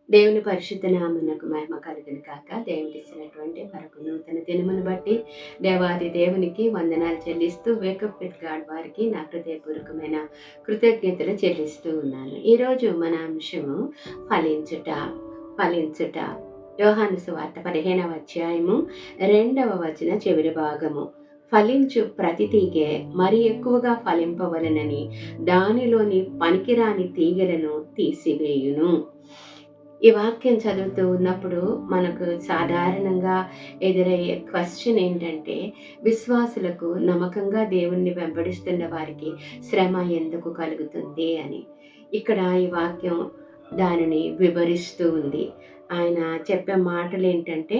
దేవుని పరిశుద్ధ నామమునకు మహిమ కలుగును కాక. దేవుడిచ్చినటువంటి మరొక నూతన దినమును బట్టి దేవాది దేవునికి వందనాలు చెల్లిస్తూ వేకప్ విత్ గాడ్ వారికి నా హృదయపూర్వకమైన కృతజ్ఞతలు చెల్లిస్తూ ఉన్నాను. ఈరోజు మన అంశము ఫలించుట. ఫలించుట. యోహాను సువార్త 15వ అధ్యాయము 2వ వచన చివరి భాగము. ఫలించు ప్రతి తీగె మరి ఎక్కువగా ఫలింపవలనని దానిలోని పనికిరాని తీగలను తీసివేయును. ఈ వాక్యం చదువుతూ ఉన్నప్పుడు మనకు సాధారణంగా ఎదురయ్యే క్వశ్చన్ ఏంటంటే, విశ్వాసులకు నమ్మకంగా దేవుణ్ణి వెంబడిస్తున్న వారికి శ్రమ ఎందుకు కలుగుతుంది అని. ఇక్కడ ఈ వాక్యం దానిని వివరిస్తూ ఉంది. ఆయన చెప్పే మాటలు ఏంటంటే,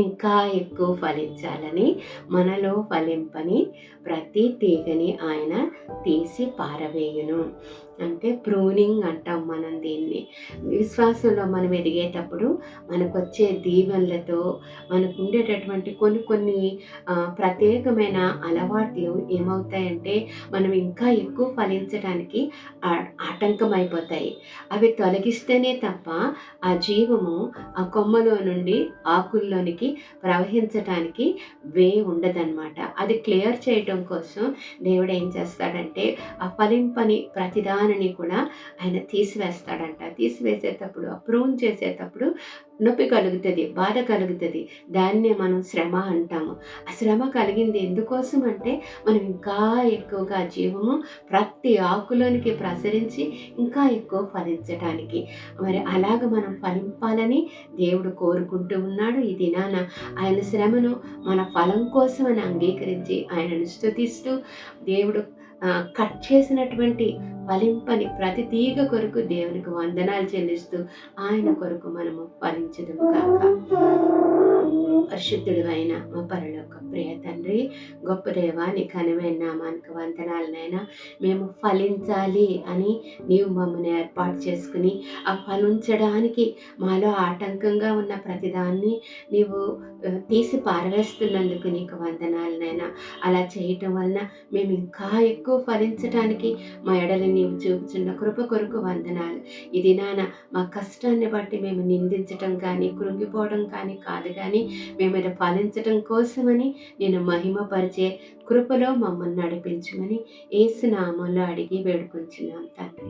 ఇంకా ఎక్కువ ఫలించాలని, మనలో ఫలింపని ప్రతి తీగని ఆయన తీసి పారవేయును. అంటే ప్రూనింగ్ అంటాం మనం దీన్ని. విశ్వాసంలో మనం ఎదిగేటప్పుడు మనకొచ్చే దీవెనలతో మనకు ఉండేటటువంటి కొన్ని ప్రత్యేకమైన అలవాట్లు ఏమవుతాయంటే, మనం ఇంకా ఎక్కువ ఫలించడానికి ఆటంకమైపోతాయి. అవి తొలగిస్తేనే తప్ప ఆ జీవము ఆ కొమ్మలో నుండి ఆకుల్లోనికి ప్రవహించటానికి ఉండదన్నమాట. అది క్లియర్ చేయటం కోసం దేవుడు ఏం చేస్తాడంటే, ఆ ఫలింపని ప్రతిదానిని కూడా ఆయన తీసివేస్తాడంట. తీసివేసేటప్పుడు ప్రూన్ చేసేటప్పుడు నొప్పి కలుగుతుంది, బాధ కలుగుతుంది. దాన్నే మనం శ్రమ అంటాము. ఆ శ్రమ కలిగింది ఎందుకోసం అంటే, మనం ఇంకా ఎక్కువగా జీవము ప్రతి ఆకులోనికి ప్రసరించి ఇంకా ఎక్కువ ఫలించటానికి. మరి అలాగ మనం ఫలింపాలని దేవుడు కోరుకుంటూ ఉన్నాడు. ఈ దినాన ఆయన శ్రమను మన ఫలం కోసం అని అంగీకరించి ఆయనను స్తుతిస్తూ, దేవుడు కట్ చేసినటువంటి ఫలింపని ప్రతి తీగ కొరకు దేవునికి వందనాలు చెల్లిస్తూ ఆయన కొరకు మనము ఫలించదుము కాక. పరిశుద్ధుడు అయిన మా పరలోక ప్రియ తండ్రి, గొప్ప దేవా, నీ ఘనమైన నామానికి వందనాలనైనా. మేము ఫలించాలి అని నీవు మమ్మల్ని ఏర్పాటు చేసుకుని ఆ ఫలించడానికి మాలో ఆటంకంగా ఉన్న ప్రతిదాన్ని నీవు తీసి పారవేస్తున్నందుకు నీకు వందనాలనైనా. అలా చేయటం వలన మేము ఇంకా ఎక్కువ ఫలించడానికి మా ఎడలి నీవు చూపుచున్న కృప కొరకు వందనాలు. ఈ దినాన మా కష్టాన్ని బట్టి మేము నిందించటం కానీ కృంగిపోవడం కానీ కాదు, కానీ మేము ఇలా ఫలించటం కోసమని నేను మహిమపరిచే కృపలో మమ్మల్ని నడిపించమని యేసు నామములో అడిగి వేడుకొంచున్నాం తండ్రి.